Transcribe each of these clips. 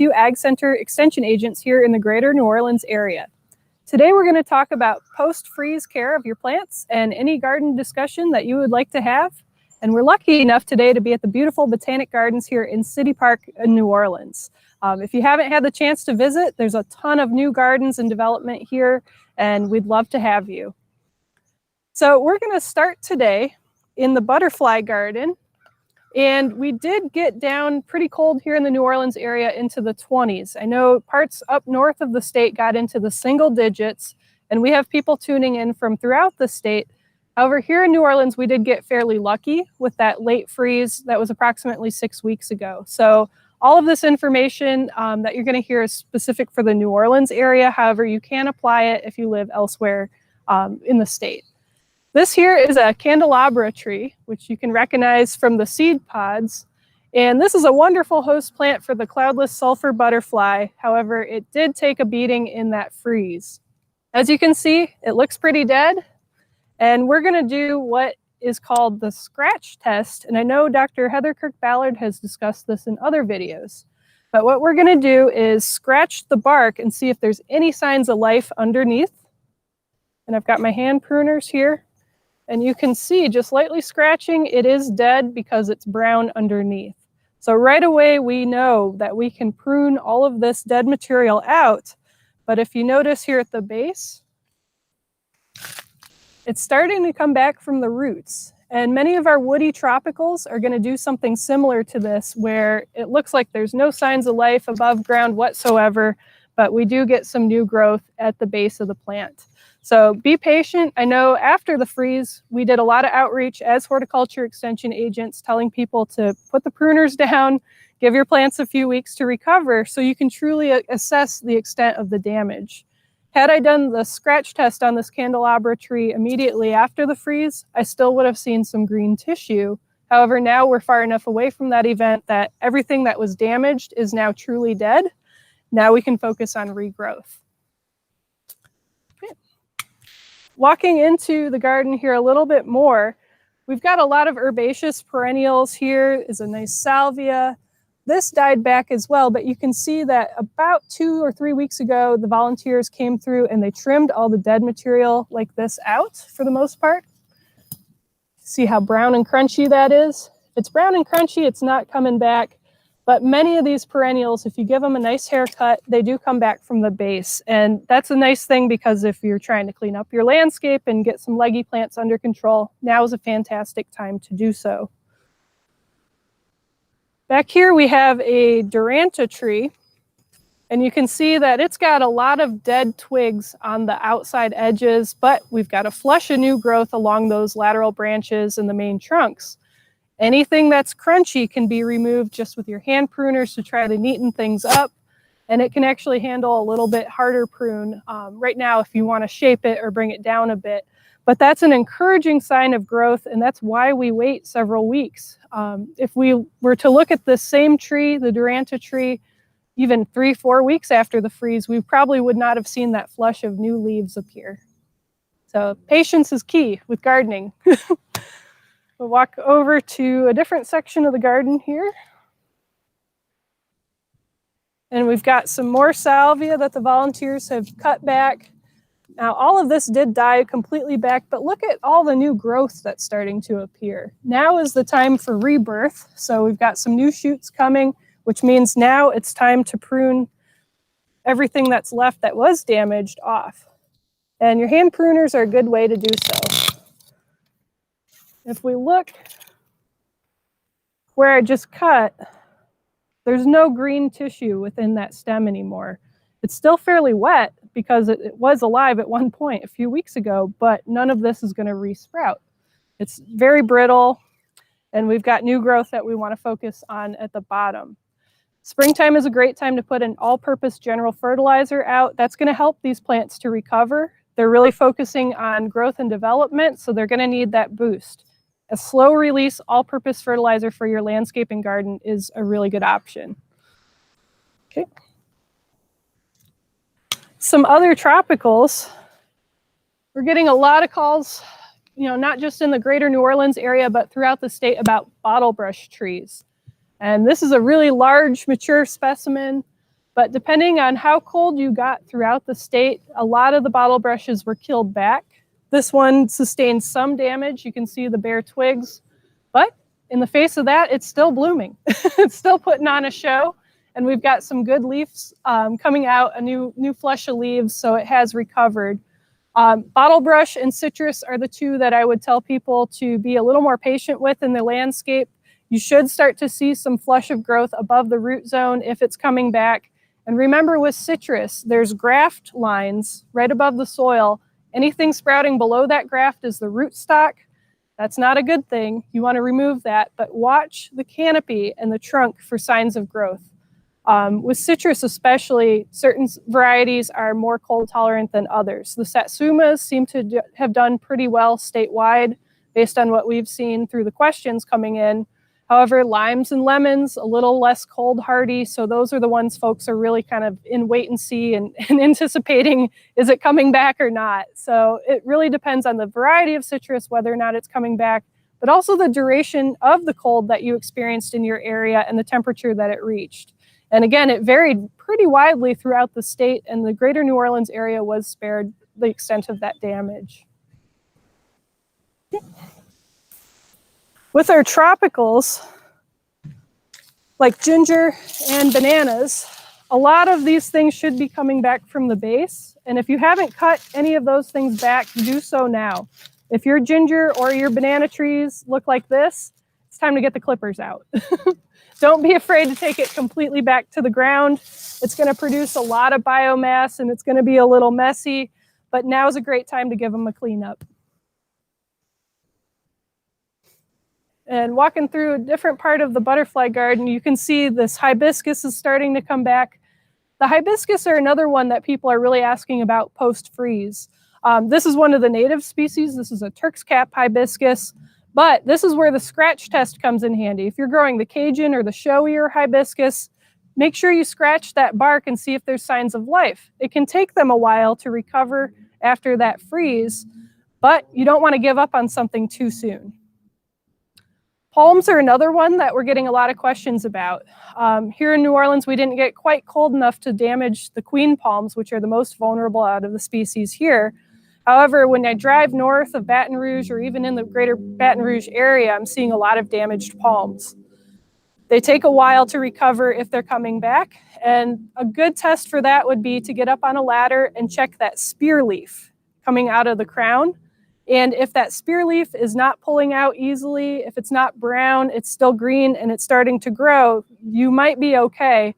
few Ag Center extension agents here in the greater New Orleans area. Today we're going to talk about post-freeze care of your plants and any garden discussion that you would like to have. And we're lucky enough today to be at the beautiful Botanic Gardens here in City Park in New Orleans. If you haven't had the chance to visit, there's a ton of new gardens in development here, and we'd love to have you. So we're going to start today in the butterfly garden. And we did get down pretty cold here in the New Orleans area into the 20s. I know parts up north of the state got into the single digits, and we have people tuning in from throughout the state. However, here in New Orleans, we did get fairly lucky with that late freeze that was approximately 6 weeks ago. So all of this information that you're going to hear is specific for the New Orleans area. However, you can apply it if you live elsewhere in the state. This here is a candelabra tree, which you can recognize from the seed pods. And this is a wonderful host plant for the cloudless sulfur butterfly. However, it did take a beating in that freeze. As you can see, it looks pretty dead. And we're going to do what is called the scratch test. And I know Dr. Heather Kirk-Ballard has discussed this in other videos. But what we're going to do is scratch the bark and see if there's any signs of life underneath. And I've got my hand pruners here. And you can see just lightly scratching, it is dead because it's brown underneath. So right away, we know that we can prune all of this dead material out. But if you notice here at the base, it's starting to come back from the roots. And many of our woody tropicals are going to do something similar to this, where it looks like there's no signs of life above ground whatsoever, but we do get some new growth at the base of the plant. So be patient. I know after the freeze, we did a lot of outreach as horticulture extension agents, telling people to put the pruners down, give your plants a few weeks to recover so you can truly assess the extent of the damage. Had I done the scratch test on this candelabra tree immediately after the freeze, I still would have seen some green tissue. However, now we're far enough away from that event that everything that was damaged is now truly dead. Now we can focus on regrowth. Walking into the garden here a little bit more, we've got a lot of herbaceous perennials. Here is a nice salvia. This died back as well, but you can see that about 2 or 3 weeks ago, the volunteers came through and they trimmed all the dead material like this out for the most part. See how brown and crunchy that is? If it's brown and crunchy, it's not coming back. But many of these perennials, if you give them a nice haircut, they do come back from the base. And that's a nice thing because if you're trying to clean up your landscape and get some leggy plants under control, now is a fantastic time to do so. Back here we have a Duranta tree. And you can see that it's got a lot of dead twigs on the outside edges, but we've got a flush of new growth along those lateral branches and the main trunks. Anything that's crunchy can be removed just with your hand pruners to try to neaten things up. And it can actually handle a little bit harder prune right now if you want to shape it or bring it down a bit. But that's an encouraging sign of growth, and that's why we wait several weeks. If we were to look at this same tree, the Duranta tree, even 3-4 weeks after the freeze, we probably would not have seen that flush of new leaves appear. So patience is key with gardening. We'll walk over to a different section of the garden here. And we've got some more salvia that the volunteers have cut back. Now, all of this did die completely back, but look at all the new growth that's starting to appear. Now is the time for rebirth. So we've got some new shoots coming, which means now it's time to prune everything that's left that was damaged off. And your hand pruners are a good way to do so. If we look where I just cut, there's no green tissue within that stem anymore. It's still fairly wet because it was alive at one point a few weeks ago, but none of this is going to resprout. It's very brittle, and we've got new growth that we want to focus on at the bottom. Springtime is a great time to put an all-purpose general fertilizer out. That's going to help these plants to recover. They're really focusing on growth and development, so they're going to need that boost. A slow release all-purpose fertilizer for your landscaping garden is a really good option. Okay. Some other tropicals. We're getting a lot of calls, not just in the greater New Orleans area, but throughout the state about bottlebrush trees. And this is a really large, mature specimen. But depending on how cold you got throughout the state, a lot of the bottle brushes were killed back. This one sustained some damage. You can see the bare twigs, but in the face of that, it's still blooming. It's still putting on a show, and we've got some good leaves coming out, a new flush of leaves, so it has recovered. Bottle brush and citrus are the two that I would tell people to be a little more patient with in the landscape. You should start to see some flush of growth above the root zone if it's coming back. And remember, with citrus, there's graft lines right above the soil. Anything sprouting below that graft is the rootstock. That's not a good thing. You want to remove that, but watch the canopy and the trunk for signs of growth. With citrus especially, certain varieties are more cold tolerant than others. The Satsumas seem to have done pretty well statewide based on what we've seen through the questions coming in. However, limes and lemons, a little less cold hardy, so those are the ones folks are really kind of in wait and see and anticipating, is it coming back or not? So it really depends on the variety of citrus, whether or not it's coming back, but also the duration of the cold that you experienced in your area and the temperature that it reached. And again, it varied pretty widely throughout the state, and the greater New Orleans area was spared the extent of that damage. With our tropicals, like ginger and bananas, a lot of these things should be coming back from the base. And if you haven't cut any of those things back, do so now. If your ginger or your banana trees look like this, it's time to get the clippers out. Don't be afraid to take it completely back to the ground. It's going to produce a lot of biomass and it's going to be a little messy, but now is a great time to give them a cleanup. And walking through a different part of the butterfly garden, you can see this hibiscus is starting to come back. The hibiscus are another one that people are really asking about post-freeze. This is one of the native species. This is a Turk's cap hibiscus, but this is where the scratch test comes in handy. If you're growing the Cajun or the showier hibiscus, make sure you scratch that bark and see if there's signs of life. It can take them a while to recover after that freeze, but you don't want to give up on something too soon. Palms are another one that we're getting a lot of questions about. Here in New Orleans, we didn't get quite cold enough to damage the queen palms, which are the most vulnerable out of the species here. However, when I drive north of Baton Rouge or even in the greater Baton Rouge area, I'm seeing a lot of damaged palms. They take a while to recover if they're coming back, and a good test for that would be to get up on a ladder and check that spear leaf coming out of the crown. And if that spear leaf is not pulling out easily, if it's not brown, it's still green and it's starting to grow, you might be okay.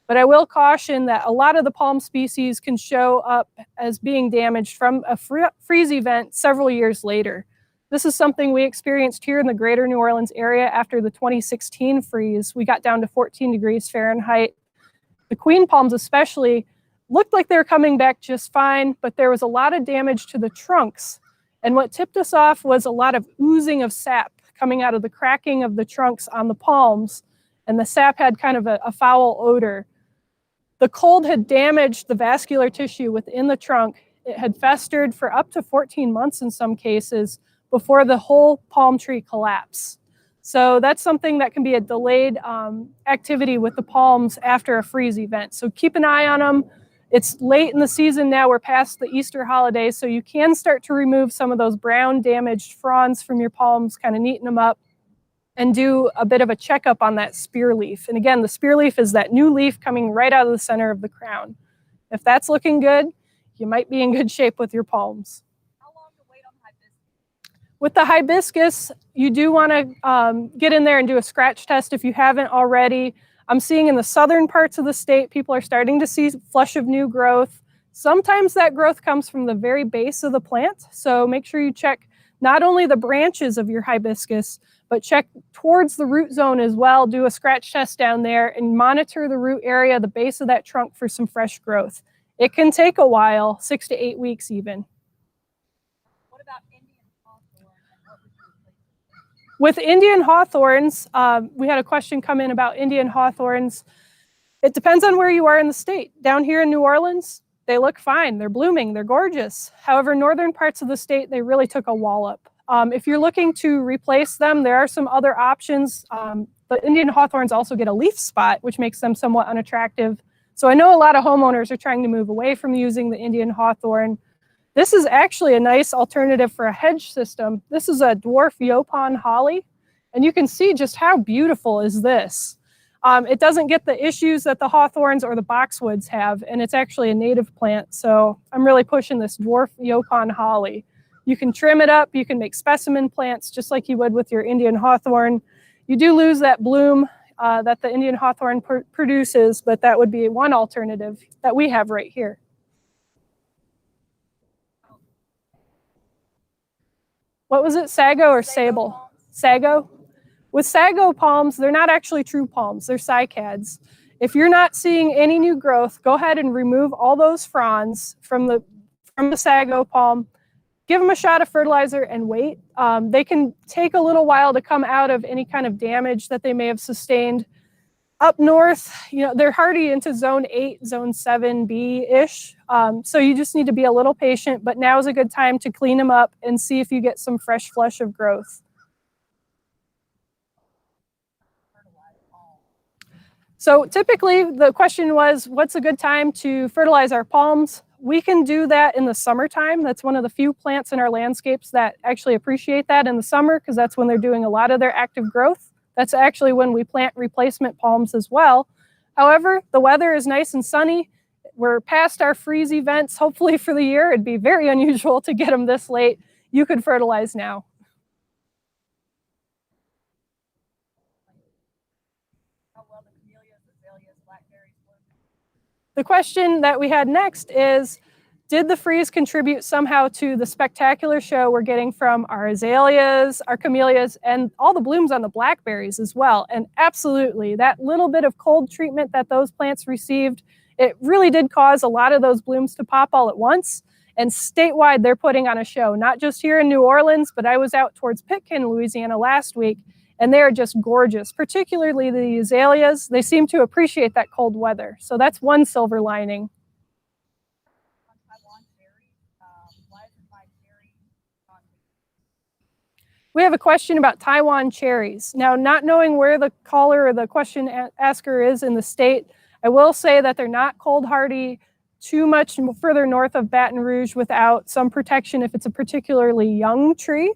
But I will caution that a lot of the palm species can show up as being damaged from a freeze event several years later. This is something we experienced here in the greater New Orleans area after the 2016 freeze. We got down to 14 degrees Fahrenheit. The queen palms especially looked like they were coming back just fine, but there was a lot of damage to the trunks. And what tipped us off was a lot of oozing of sap coming out of the cracking of the trunks on the palms, and the sap had kind of a foul odor. The cold had damaged the vascular tissue within the trunk. It had festered for up to 14 months in some cases before the whole palm tree collapsed. So that's something that can be a delayed activity with the palms after a freeze event. So keep an eye on them. It's late in the season now, we're past the Easter holidays, so you can start to remove some of those brown damaged fronds from your palms, kind of neaten them up, and do a bit of a checkup on that spear leaf. And again, the spear leaf is that new leaf coming right out of the center of the crown. If that's looking good, you might be in good shape with your palms. How long to wait on hibiscus? With the hibiscus, you do want to get in there and do a scratch test if you haven't already. I'm seeing in the southern parts of the state, people are starting to see flush of new growth. Sometimes that growth comes from the very base of the plant. So make sure you check not only the branches of your hibiscus, but check towards the root zone as well. Do a scratch test down there and monitor the root area, the base of that trunk for some fresh growth. It can take a while, 6 to 8 weeks even. What about Indian hawthorn and what would you replace it with? With Indian hawthorns, we had a question come in about Indian hawthorns. It depends on where you are in the state. Down here in New Orleans, they look fine. They're blooming. They're gorgeous. However, northern parts of the state, they really took a wallop. If you're looking to replace them, there are some other options. The Indian hawthorns also get a leaf spot, which makes them somewhat unattractive. So I know a lot of homeowners are trying to move away from using the Indian hawthorn. This is actually a nice alternative for a hedge system. This is a dwarf Yopon holly, and you can see just how beautiful is this. It doesn't get the issues that the hawthorns or the boxwoods have, and it's actually a native plant, so I'm really pushing this dwarf Yopon holly. You can trim it up, you can make specimen plants just like you would with your Indian hawthorn. You do lose that bloom that the Indian hawthorn produces, but that would be one alternative that we have right here. What was it, sago or sable? Sago? With sago palms, they're not actually true palms, they're cycads. If you're not seeing any new growth, go ahead and remove all those fronds from the sago palm. Give them a shot of fertilizer and wait. They can take a little while to come out of any kind of damage that they may have sustained. Up north, they're hardy into zone 8, zone 7B-ish. So you just need to be a little patient, but now is a good time to clean them up and see if you get some fresh flush of growth. So typically the question was, what's a good time to fertilize our palms? We can do that in the summertime. That's one of the few plants in our landscapes that actually appreciate that in the summer, because that's when they're doing a lot of their active growth. That's actually when we plant replacement palms as well. However, the weather is nice and sunny. We're past our freeze events, hopefully for the year. It'd be very unusual to get them this late. You could fertilize now. The question that we had next is, did the freeze contribute somehow to the spectacular show we're getting from our azaleas, our camellias, and all the blooms on the blackberries as well? And absolutely, that little bit of cold treatment that those plants received, it really did cause a lot of those blooms to pop all at once. And statewide, they're putting on a show, not just here in New Orleans, but I was out towards Pitkin, Louisiana last week, and they are just gorgeous, particularly the azaleas. They seem to appreciate that cold weather. So that's one silver lining. We have a question about Taiwan cherries. Now, not knowing where the caller or the question asker is in the state, I will say that they're not cold hardy too much further north of Baton Rouge without some protection if it's a particularly young tree.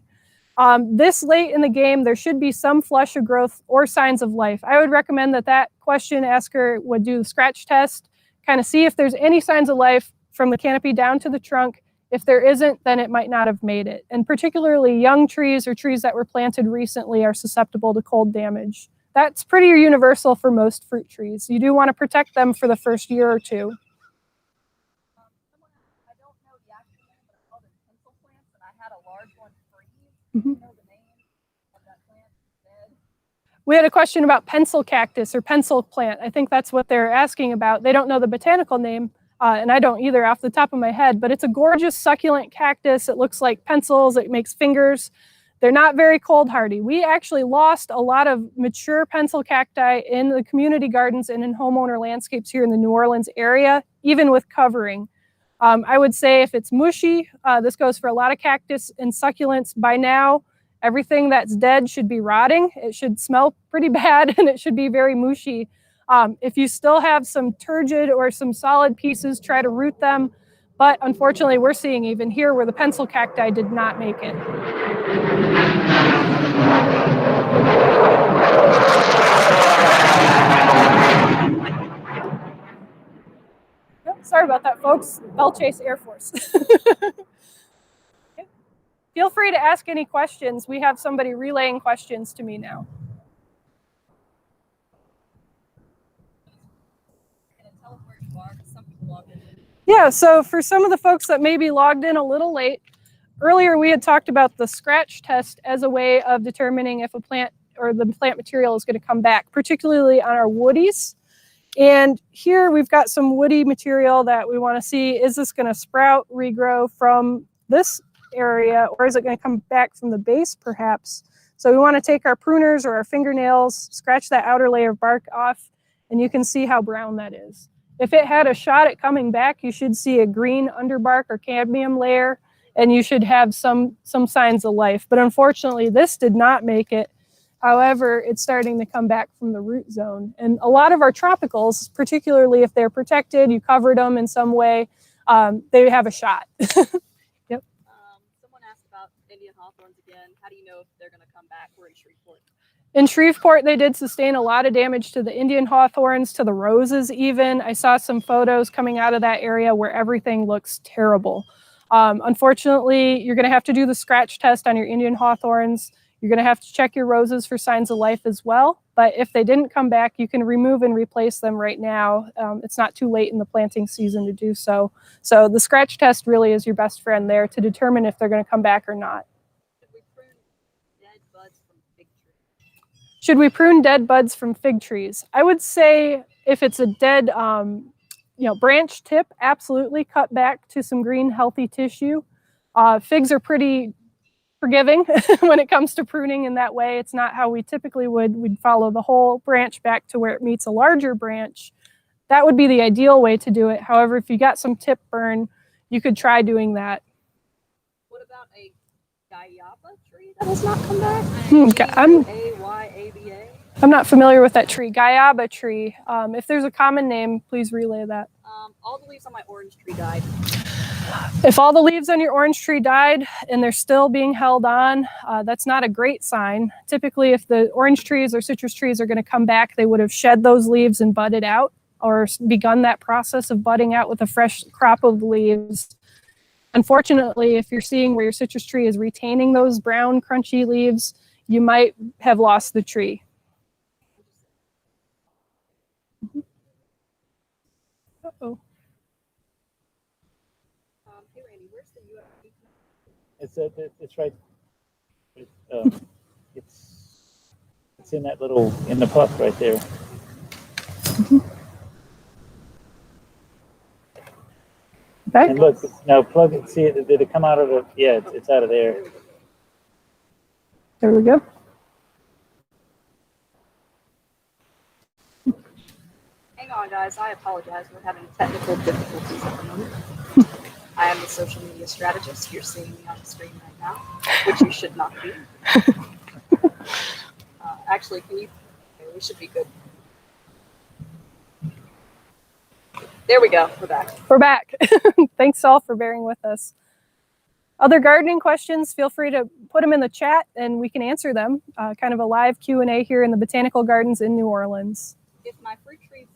This late in the game, there should be some flush of growth or signs of life. I would recommend that question asker would do the scratch test, kind of see if there's any signs of life from the canopy down to the trunk. If there isn't, then it might not have made it. And particularly young trees or trees that were planted recently are susceptible to cold damage. That's pretty universal for most fruit trees. You do want to protect them for the first year or two. I don't know the actual name, but I called it pencil plants, and I had a large one freeze. Mm-hmm. You know the name of that plant instead? We had a question about pencil cactus or pencil plant. I think that's what they're asking about. They don't know the botanical name, and I don't either off the top of my head, but it's a gorgeous succulent cactus. It looks like pencils. It makes fingers. They're not very cold hardy. We actually lost a lot of mature pencil cacti in the community gardens and in homeowner landscapes here in the New Orleans area, even with covering. I would say if it's mushy, this goes for a lot of cactus and succulents. By now, everything that's dead should be rotting. It should smell pretty bad, and it should be very mushy. If you still have some turgid or some solid pieces, try to root them. But unfortunately, we're seeing even here where the pencil cacti did not make it. Sorry about that, folks. Bell Chase Air Force. Okay. Feel free to ask any questions. We have somebody relaying questions to me now. Tell us where you are, because some people logged in. Yeah, so for some of the folks that may be logged in a little late, earlier we had talked about the scratch test as a way of determining if a plant or the plant material is going to come back, particularly on our woodies. And here we've got some woody material that we want to see, is this going to sprout, regrow from this area, or is it going to come back from the base perhaps? So we want to take our pruners or our fingernails, scratch that outer layer of bark off, and you can see how brown that is. If it had a shot at coming back, you should see a green underbark or cadmium layer, and you should have some signs of life. But unfortunately, this did not make it. However, it's starting to come back from the root zone. And a lot of our tropicals, particularly if they're protected, you covered them in some way, they have a shot. Yep. Someone asked about Indian hawthorns again. How do you know if they're going to come back? We're in Shreveport. In Shreveport, they did sustain a lot of damage to the Indian hawthorns, to the roses even. I saw some photos coming out of that area where everything looks terrible. Unfortunately, you're going to have to do the scratch test on your Indian hawthorns. You're going to have to check your roses for signs of life as well. But if they didn't come back, you can remove and replace them right now. It's not too late in the planting season to do so. So the scratch test really is your best friend there to determine if they're going to come back or not. Should we prune dead buds from fig trees? I would say if it's a dead branch tip, absolutely cut back to some green, healthy tissue. Figs are pretty forgiving when it comes to pruning in that way. It's not how we typically would. We'd follow the whole branch back to where it meets a larger branch. That would be the ideal way to do it. However, if you got some tip burn, you could try doing that. What about a Gayaba tree that has not come back? Gayaba. I'm not familiar with that tree. Gayaba tree. If there's a common name, please relay that. All the leaves on my orange tree died. If all the leaves on your orange tree died and they're still being held on, that's not a great sign. Typically, if the orange trees or citrus trees are going to come back, they would have shed those leaves and budded out or begun that process of budding out with a fresh crop of leaves. Unfortunately, if you're seeing where your citrus tree is retaining those brown, crunchy leaves, you might have lost the tree. Uh-oh. Hey, Randy, where's the UFP? It's right. It's in that little, in the puff right there. Back? And look, now plug it. See it? Did it come out of the? Yeah, it's out of there. There we go. Hang on, guys. I apologize. We're having technical difficulties at the moment. I am the social media strategist. You're seeing me on the screen right now, which you should not be. Actually, can you? Okay, we should be good. There we go. We're back. We're back. Thanks all for bearing with us. Other gardening questions, feel free to put them in the chat and we can answer them. Kind of a live Q&A here in the Botanical Gardens in New Orleans. If my fruit trees,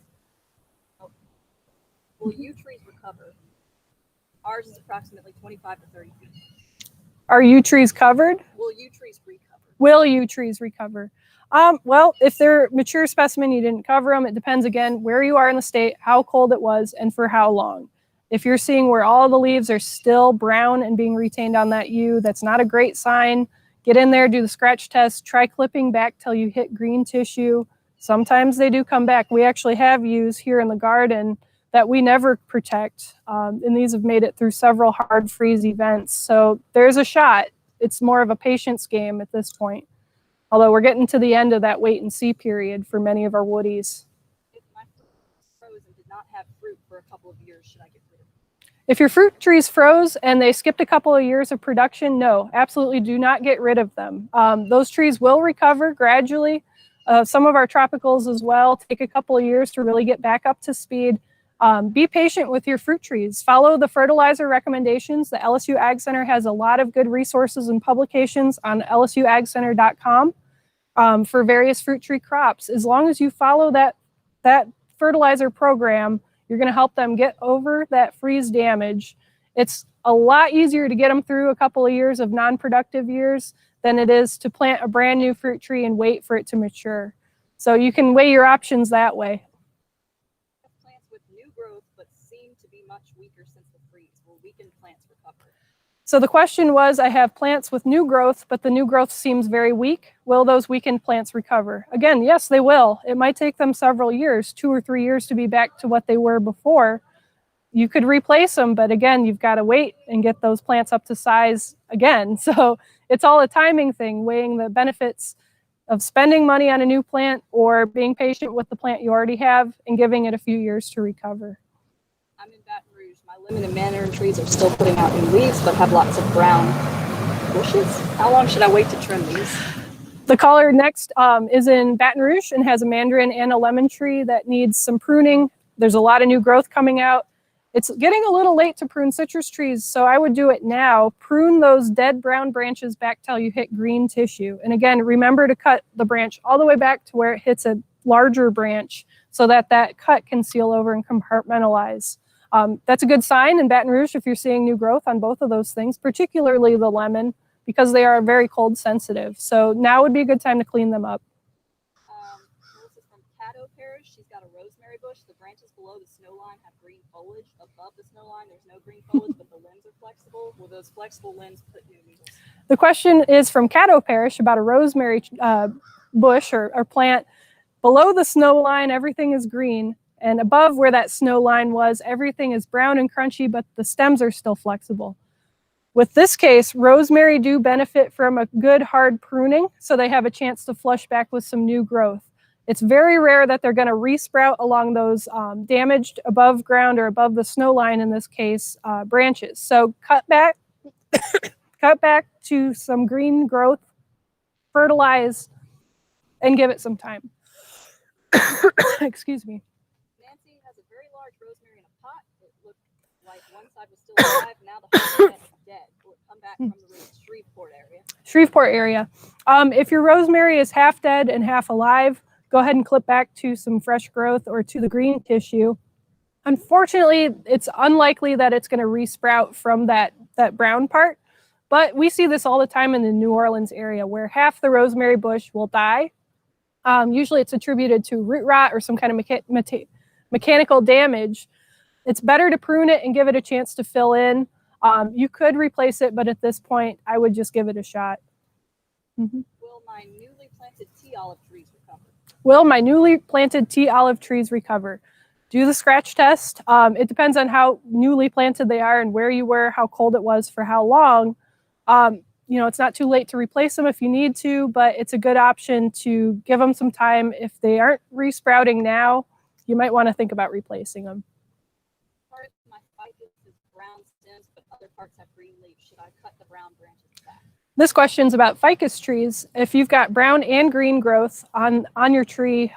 will yew trees recover? Ours is approximately 25 to 30 feet. Are yew trees covered? Will yew trees recover? Will yew trees recover? Well, if they're mature specimen, you didn't cover them. It depends, again, where you are in the state, how cold it was, and for how long. If you're seeing where all the leaves are still brown and being retained on that yew, that's not a great sign. Get in there, do the scratch test, try clipping back till you hit green tissue. Sometimes they do come back. We actually have yews here in the garden that we never protect, and these have made it through several hard freeze events. So there's a shot. It's more of a patience game at this point. Although we're getting to the end of that wait and see period for many of our woodies. If my fruit froze and did not have fruit for a couple of years, should I get rid of it? If your fruit trees froze and they skipped a couple of years of production, no, absolutely do not get rid of them. Those trees will recover gradually. Some of our tropicals as well take a couple of years to really get back up to speed. Be patient with your fruit trees. Follow the fertilizer recommendations. The LSU Ag Center has a lot of good resources and publications on lsuagcenter.com for various fruit tree crops. As long as you follow that fertilizer program, you're going to help them get over that freeze damage. It's a lot easier to get them through a couple of years of non-productive years than it is to plant a brand new fruit tree and wait for it to mature. So you can weigh your options that way. Plants with new growth but seem to be much weaker since the freeze. Will weakened plants recover? So the question was, I have plants with new growth, but the new growth seems very weak. Will those weakened plants recover? Again, yes, they will. It might take them several years, 2 or 3 years to be back to what they were before. You could replace them, but again, you've got to wait and get those plants up to size again. So it's all a timing thing, weighing the benefits of spending money on a new plant or being patient with the plant you already have and giving it a few years to recover. I'm in Baton Rouge. My lemon and mandarin trees are still putting out new leaves but have lots of brown bushes. How long should I wait to trim these? The collar next is in Baton Rouge and has a mandarin and a lemon tree that needs some pruning. There's a lot of new growth coming out. It's getting a little late to prune citrus trees, so I would do it now. Prune those dead brown branches back till you hit green tissue. And again, remember to cut the branch all the way back to where it hits a larger branch so that that cut can seal over and compartmentalize. That's a good sign in Baton Rouge if you're seeing new growth on both of those things, particularly the lemon, because they are very cold sensitive. So now would be a good time to clean them up. Melissa's from Caddo Parish. She's got a rosemary bush. The branches below the snow line have green foliage. Above the snow line, there's no green foliage, but the limbs are flexible. Will those flexible limbs put new needles? The question is from Caddo Parish about a rosemary bush or plant. Below the snow line, everything is green. And above where that snow line was, everything is brown and crunchy, but the stems are still flexible. With this case, rosemary do benefit from a good hard pruning, so they have a chance to flush back with some new growth. It's very rare that they're going to resprout along those damaged above ground or above the snow line, in this case, branches. So cut back, cut back to some green growth, fertilize, and give it some time. Excuse me. Nancy has a very large rosemary in a pot. It looked like one side was still alive. Now the whole plant is dead. Will it come back from the Shreveport area? Shreveport area. If your rosemary is half dead and half alive, go ahead and clip back to some fresh growth or to the green tissue. Unfortunately, it's unlikely that it's going to resprout from that brown part, but we see this all the time in the New Orleans area where half the rosemary bush will die. Usually it's attributed to root rot or some kind of mechanical damage. It's better to prune it and give it a chance to fill in. You could replace it, but at this point, I would just give it a shot. Mm-hmm. Will my newly planted tea olive trees recover? Will my newly planted tea olive trees recover? Do the scratch test. It depends on how newly planted they are and where you were, how cold it was for how long. You know, it's not too late to replace them if you need to, but it's a good option to give them some time. If they aren't resprouting now, you might want to think about replacing them. Part of my ficus is brown stems, but other parts have green leaves. Should I cut the brown branches back? This question's about ficus trees. If you've got brown and green growth on your tree,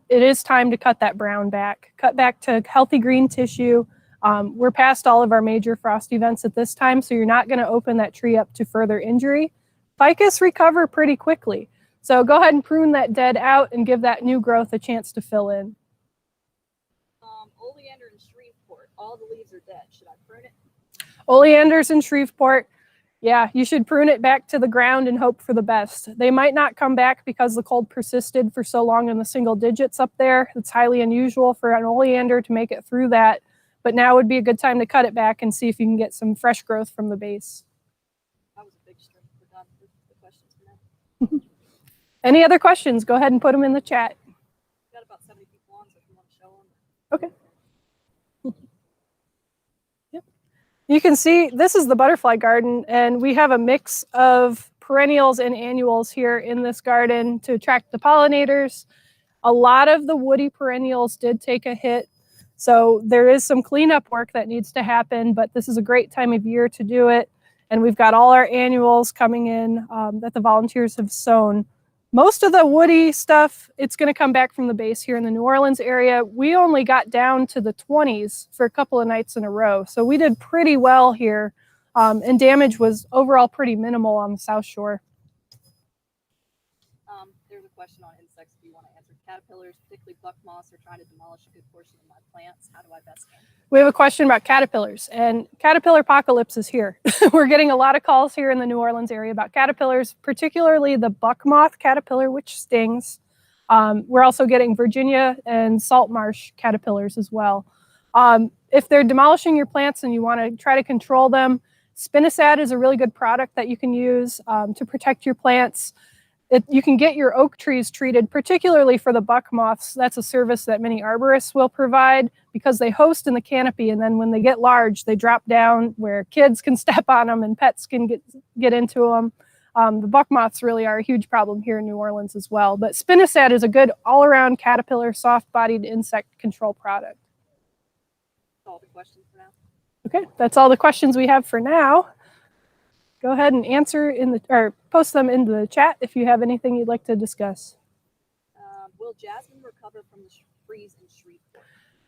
it is time to cut that brown back. Cut back to healthy green tissue. We're past all of our major frost events at this time, so you're not going to open that tree up to further injury. Ficus recover pretty quickly. So go ahead and prune that dead out and give that new growth a chance to fill in. Oleander in Shreveport. All the leaves are dead. Should I prune it? Oleanders in Shreveport. Yeah, you should prune it back to the ground and hope for the best. They might not come back because the cold persisted for so long in the single digits up there. It's highly unusual for an oleander to make it through that. But now would be a good time to cut it back and see if you can get some fresh growth from the base. That was a big stretch. Forgot the questions for now. Any other questions? Go ahead and put them in the chat. We've got about 70 people on, so if you want to show them. Okay. Yep. You can see this is the butterfly garden, and we have a mix of perennials and annuals here in this garden to attract the pollinators. A lot of the woody perennials did take a hit. So there is some cleanup work that needs to happen, but this is a great time of year to do it. And we've got all our annuals coming in that the volunteers have sown. Most of the woody stuff, it's going to come back from the base here in the New Orleans area. We only got down to the 20s for a couple of nights in a row. So we did pretty well here, and damage was overall pretty minimal on the South Shore. There's a question on insects if you want to answer. Caterpillars, particularly buck moths, are trying to demolish a good portion of my plants. How do I best handle it? We have a question about caterpillars, and caterpillar apocalypse is here. We're getting a lot of calls here in the New Orleans area about caterpillars, particularly the buck moth caterpillar, which stings. We're also getting Virginia and salt marsh caterpillars as well. If they're demolishing your plants and you want to try to control them, spinosad is a really good product that you can use to protect your plants. You can get your oak trees treated, particularly for the buck moths. That's a service that many arborists will provide because they host in the canopy, and then when they get large, they drop down where kids can step on them and pets can get into them. The buck moths really are a huge problem here in New Orleans as well. But spinosad is a good all-around caterpillar, soft-bodied insect control product. That's all the questions for now. Okay, that's all the questions we have for now. go ahead and answer or post them into the chat if you have anything you'd like to discuss. Will jasmine recover from the freeze in Shreveport?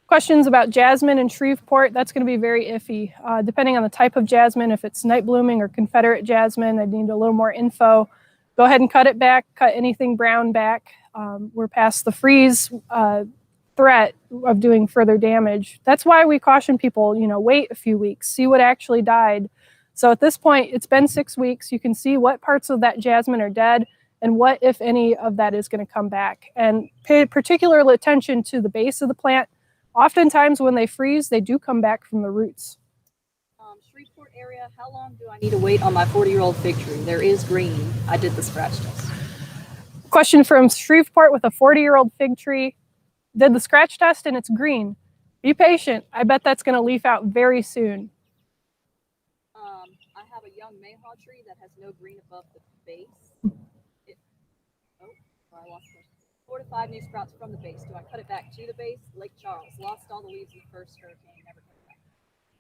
Questions about jasmine and Shreveport, that's going to be very iffy. Depending on the type of jasmine, if it's night blooming or Confederate jasmine, I need a little more info. Go ahead and cut it back, cut anything brown back. We're past the freeze threat of doing further damage. That's why we caution people, wait a few weeks, see what actually died. So at this point, it's been 6 weeks. You can see what parts of that jasmine are dead and what, if any, of that is going to come back. And pay particular attention to the base of the plant. Oftentimes when they freeze, they do come back from the roots. Shreveport area, how long do I need to wait on my 40-year-old fig tree? There is green. I did the scratch test. Question from Shreveport with a 40-year-old fig tree. Did the scratch test and it's green. Be patient. I bet that's going to leaf out very soon. I have a young mayhaw tree that has no green above the base. I lost it. 4 to 5 new sprouts from the base. Do I cut it back to the base? Lake Charles lost all the leaves in the first hurricane. Never cut it back.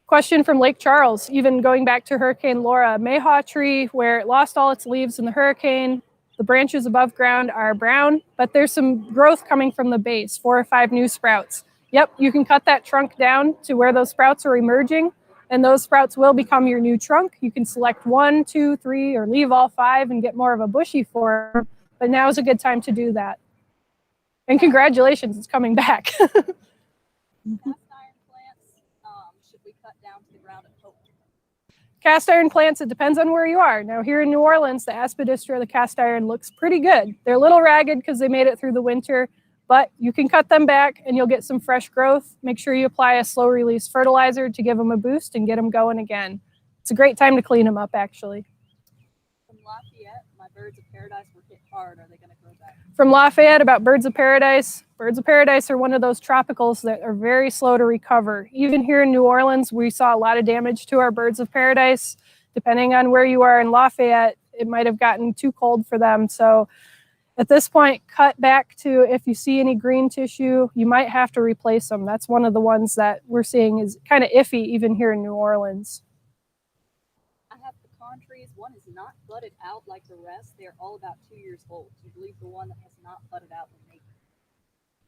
Question from Lake Charles, even going back to Hurricane Laura, mayhaw tree where it lost all its leaves in the hurricane. The branches above ground are brown, but there's some growth coming from the base, 4 or 5 new sprouts. Yep, you can cut that trunk down to where those sprouts are emerging, and those sprouts will become your new trunk. You can select 1, 2, 3, or leave all 5 and get more of a bushy form, but now is a good time to do that. And congratulations, it's coming back. Cast iron plants, should we cut down to the ground and poke? Cast iron plants, it depends on where you are. Now here in New Orleans, the aspidistra, the cast iron, looks pretty good. They're a little ragged because they made it through the winter, but you can cut them back and you'll get some fresh growth. Make sure you apply a slow release fertilizer to give them a boost and get them going again. It's a great time to clean them up, actually. From Lafayette, my birds of paradise were hit hard. Are they going to grow back? From Lafayette about birds of paradise. Birds of paradise are one of those tropicals that are very slow to recover. Even here in New Orleans, we saw a lot of damage to our birds of paradise. Depending on where you are in Lafayette, it might have gotten too cold for them. So at this point, cut back to if you see any green tissue, you might have to replace them. That's one of the ones that we're seeing is kind of iffy even here in New Orleans. I have pecan trees. One is not budded out like the rest. They're all about 2 years old. Do you believe the one that has not budded out will make it?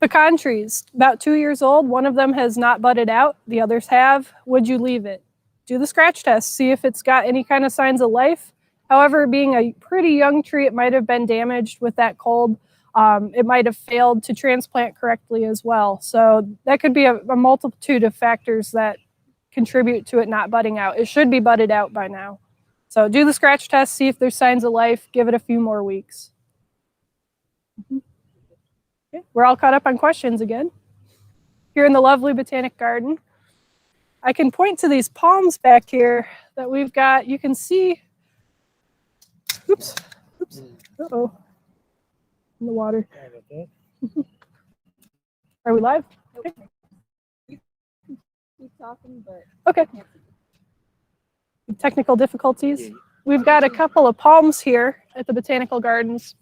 Pecan trees, about 2 years old. One of them has not budded out. The others have. Would you leave it? Do the scratch test. See if it's got any kind of signs of life. However, being a pretty young tree, it might have been damaged with that cold. It might have failed to transplant correctly as well. So that could be a multitude of factors that contribute to it not budding out. It should be budded out by now. So do the scratch test, see if there's signs of life, give it a few more weeks. Okay, we're all caught up on questions again. Here in the lovely Botanic Garden, I can point to these palms back here that we've got. You can see, oops, uh-oh, in the water. Are we live? Okay. Keep talking, but okay. Technical difficulties. We've got a couple of palms here at the Botanical Gardens.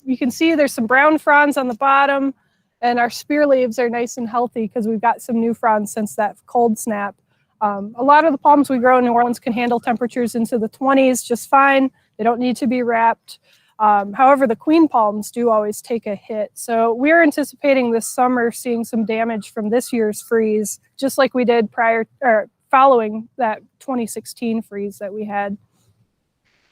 You can see there's some brown fronds on the bottom, and our spear leaves are nice and healthy because we've got some new fronds since that cold snap. A lot of the palms we grow in New Orleans can handle temperatures into the 20s just fine. They don't need to be wrapped. However, the queen palms do always take a hit. So we're anticipating this summer seeing some damage from this year's freeze, just like we did following that 2016 freeze that we had.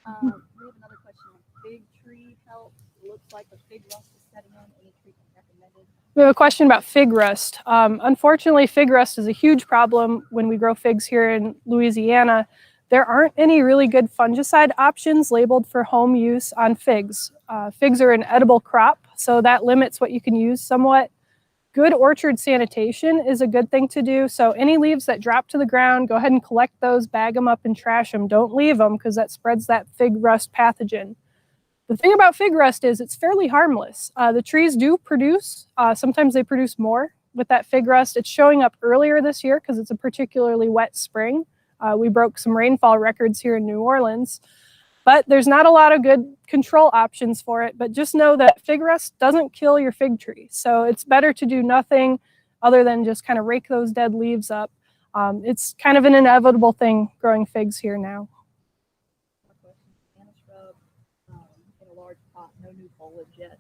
We have another question on fig tree health. It looks like the fig rust is setting in. Any treatment recommended? We have a question about fig rust. Unfortunately, fig rust is a huge problem when we grow figs here in Louisiana. There aren't any really good fungicide options labeled for home use on figs. Figs are an edible crop, so that limits what you can use somewhat. Good orchard sanitation is a good thing to do. So any leaves that drop to the ground, go ahead and collect those, bag them up and trash them. Don't leave them because that spreads that fig rust pathogen. The thing about fig rust is it's fairly harmless. The trees do produce, sometimes they produce more with that fig rust. It's showing up earlier this year because it's a particularly wet spring. We broke some rainfall records here in New Orleans. But there's not a lot of good control options for it. But just know that fig rust doesn't kill your fig tree. So it's better to do nothing other than just kind of rake those dead leaves up. It's kind of an inevitable thing growing figs here now. foliage yet.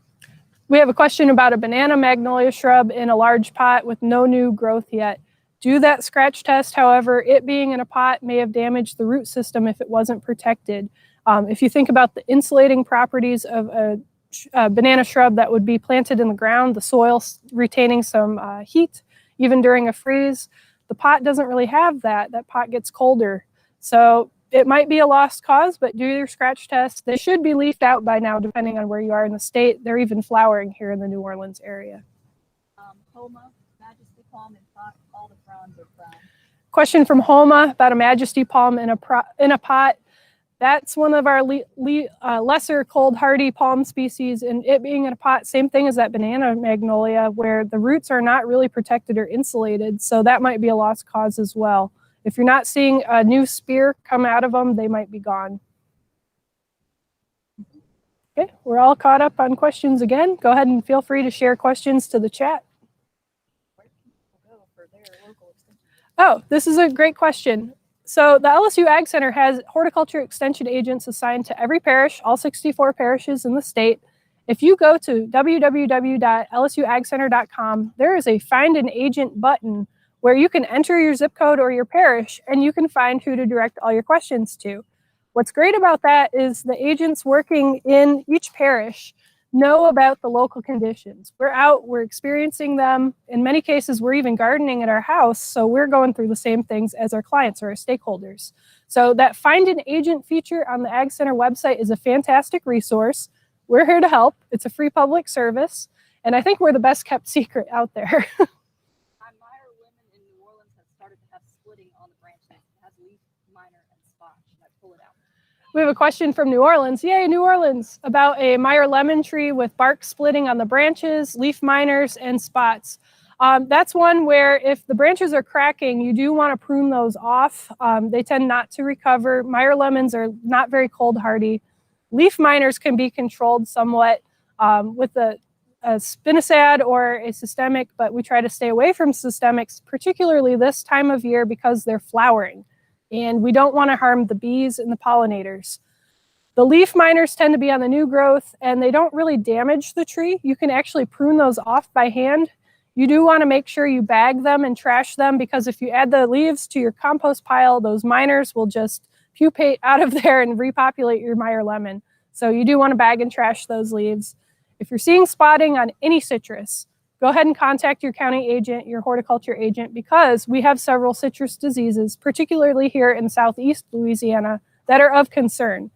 We have a question about a banana magnolia shrub in a large pot with no new growth yet. Do that scratch test, however, it being in a pot may have damaged the root system if it wasn't protected. If you think about the insulating properties of a banana shrub that would be planted in the ground, the soil retaining some heat, even during a freeze, the pot doesn't really have that. That pot gets colder. So it might be a lost cause, but do your scratch test. They should be leafed out by now, depending on where you are in the state. They're even flowering here in the New Orleans area. Homa, Majesty Palm, and all the fronds are brown. Question from Homa about a Majesty Palm in a pot. That's one of our lesser cold hardy palm species, and it being in a pot, same thing as that banana magnolia, where the roots are not really protected or insulated, so that might be a lost cause as well. If you're not seeing a new spear come out of them, they might be gone. Okay, we're all caught up on questions again. Go ahead and feel free to share questions to the chat. Where do people go for their local extension? Oh, this is a great question. So the LSU Ag Center has horticulture extension agents assigned to every parish, all 64 parishes in the state. If you go to www.lsuagcenter.com, there is a Find an Agent button where you can enter your zip code or your parish, and you can find who to direct all your questions to. What's great about that is the agents working in each parish know about the local conditions. We're out, we're experiencing them. In many cases, we're even gardening at our house, so we're going through the same things as our clients or our stakeholders. So that Find an Agent feature on the Ag Center website is a fantastic resource. We're here to help. It's a free public service, and I think we're the best kept secret out there. Minor lemon in New Orleans has started to have splitting on the branches. It has leaf, minor, and spot. Should I pull it out? We have a question from New Orleans. Yay, New Orleans, about a Meyer lemon tree with bark splitting on the branches, leaf minors, and spots. That's one where if the branches are cracking, you do want to prune those off. They tend not to recover. Meyer lemons are not very cold hardy. Leaf minors can be controlled somewhat with a spinosad or a systemic, but we try to stay away from systemics, particularly this time of year because they're flowering. And we don't want to harm the bees and the pollinators. The leaf minors tend to be on the new growth, and they don't really damage the tree. You can actually prune those off by hand. You do want to make sure you bag them and trash them, because if you add the leaves to your compost pile, those minors will just pupate out of there and repopulate your Meyer lemon. So you do want to bag and trash those leaves. If you're seeing spotting on any citrus, go ahead and contact your county agent, your horticulture agent, because we have several citrus diseases, particularly here in southeast Louisiana, that are of concern.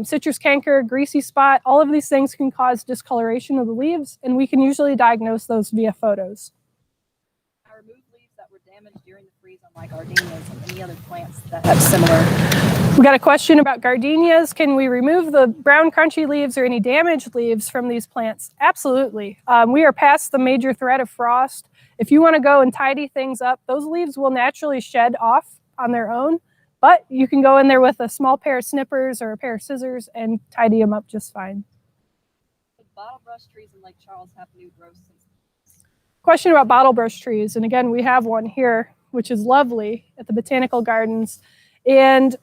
Citrus canker, greasy spot, all of these things can cause discoloration of the leaves, and we can usually diagnose those via photos. I removed leaves that were damaged during the freeze on my gardenias and any other plants that have similar. We got a question about gardenias. Can we remove the brown crunchy leaves or any damaged leaves from these plants? Absolutely. We are past the major threat of frost. If you want to go and tidy things up, those leaves will naturally shed off on their own, but you can go in there with a small pair of snippers or a pair of scissors and tidy them up just fine. The bottle brush trees in Lake Charles have new growth since. Question about bottle brush trees. And again, we have one here, which is lovely at the Botanical Gardens. And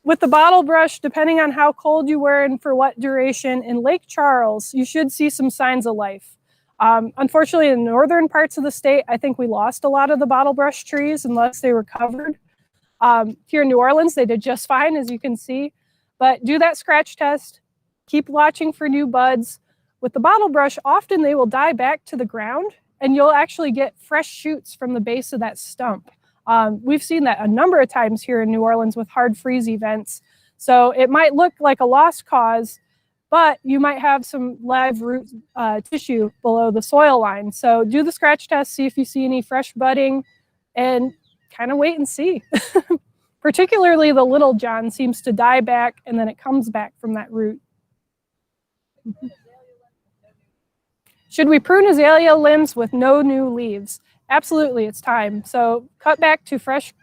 with the bottle brush, depending on how cold you were and for what duration, in Lake Charles, you should see some signs of life. Unfortunately, in the northern parts of the state, I think we lost a lot of the bottle brush trees unless they were covered. Here in New Orleans, they did just fine, as you can see. But do that scratch test. Keep watching for new buds. With the bottle brush, often they will die back to the ground, and you'll actually get fresh shoots from the base of that stump. We've seen that a number of times here in New Orleans with hard freeze events. So it might look like a lost cause, but you might have some live root tissue below the soil line. So do the scratch test, see if you see any fresh budding, and kind of wait and see. Particularly the little John seems to die back, and then it comes back from that root. Should we prune azalea limbs with no new leaves? Absolutely, it's time. So cut back to fresh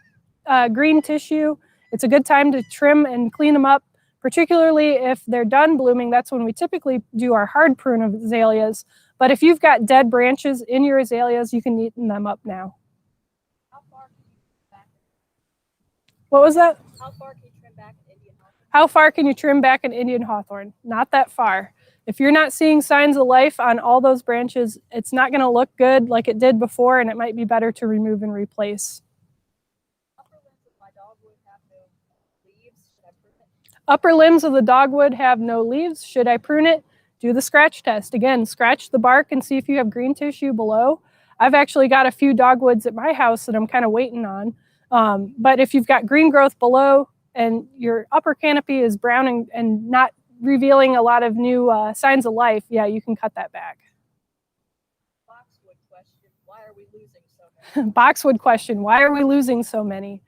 green tissue. It's a good time to trim and clean them up, particularly if they're done blooming. That's when we typically do our hard prune of azaleas. But if you've got dead branches in your azaleas, you can neaten them up now. How far can you trim back? What was that? How far can you trim back an Indian hawthorn? How far can you trim back an Indian hawthorn? Not that far. If you're not seeing signs of life on all those branches, it's not going to look good like it did before, and it might be better to remove and replace. Upper limbs of the dogwood have no leaves. Should I prune it? Do the scratch test. Again, scratch the bark and see if you have green tissue below. I've actually got a few dogwoods at my house that I'm kind of waiting on. But if you've got green growth below and your upper canopy is brown and not revealing a lot of new signs of life, yeah, you can cut that back. Boxwood question, why are we losing so many? Boxwood question, why are we losing so many?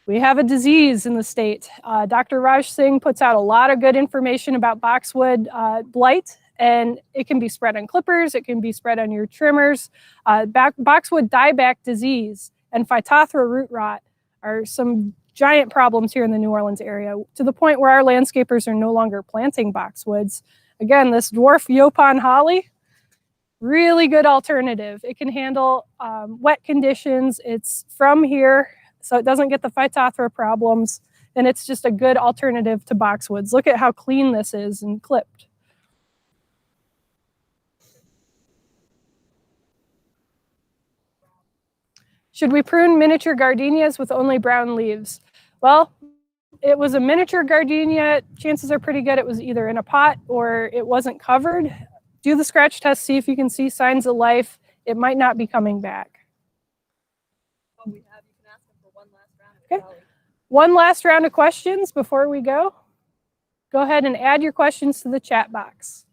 We have a disease in the state. Dr. Raj Singh puts out a lot of good information about boxwood blight, and it can be spread on clippers, it can be spread on your trimmers. Boxwood dieback disease and Phytophthora root rot are some giant problems here in the New Orleans area, to the point where our landscapers are no longer planting boxwoods. Again, this dwarf Yopon holly, really good alternative. It can handle wet conditions. It's from here, so it doesn't get the Phytophthora problems, and it's just a good alternative to boxwoods. Look at how clean this is and clipped. Should we prune miniature gardenias with only brown leaves? Well, it was a miniature gardenia. Chances are pretty good it was either in a pot or it wasn't covered. Do the scratch test, see if you can see signs of life. It might not be coming back. Oh, you can ask them for one last round. Okay. One last round of questions before we go. Go ahead and add your questions to the chat box.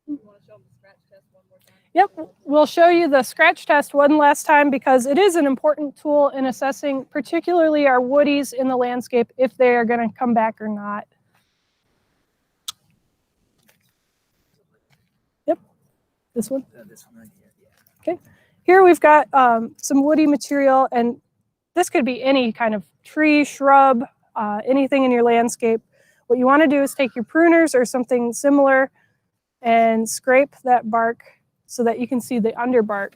You want to show them the scratch test one more time? Yep, we'll show you the scratch test one last time because it is an important tool in assessing particularly our woodies in the landscape if they are going to come back or not. Yep, this one? This one right here, yeah. Okay, here we've got some woody material, and this could be any kind of tree, shrub, anything in your landscape. What you want to do is take your pruners or something similar and scrape that bark so that you can see the underbark.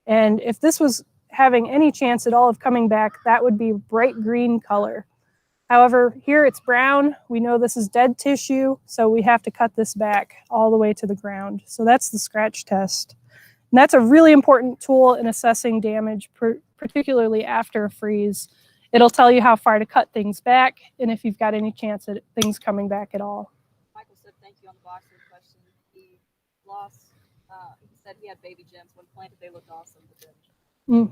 And if this was having any chance at all of coming back, that would be bright green color. However, here it's brown. We know this is dead tissue, so we have to cut this back all the way to the ground. So that's the scratch test. And that's a really important tool in assessing damage, particularly after a freeze. It'll tell you how far to cut things back and if you've got any chance at things coming back at all. Michael said thank you on the boxwood question. He lost, he said he had baby gems. When planted, they looked awesome. And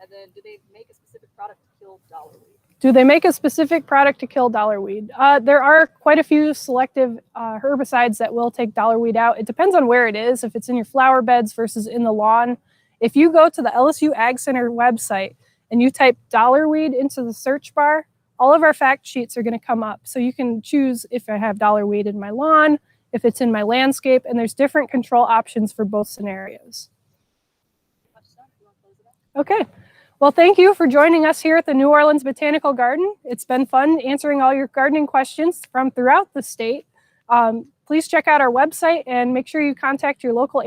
then, do they make a specific product to kill dollarweed? Do they make a specific product to kill dollarweed? There are quite a few selective herbicides that will take dollarweed out. It depends on where it is, if it's in your flower beds versus in the lawn. If you go to the LSU Ag Center website and you type dollarweed into the search bar, all of our fact sheets are going to come up. So you can choose if I have dollarweed in my lawn, if it's in my landscape, and there's different control options for both scenarios. Okay. Well, thank you for joining us here at the New Orleans Botanical Garden. It's been fun answering all your gardening questions from throughout the state. Please check out our website and make sure you contact your local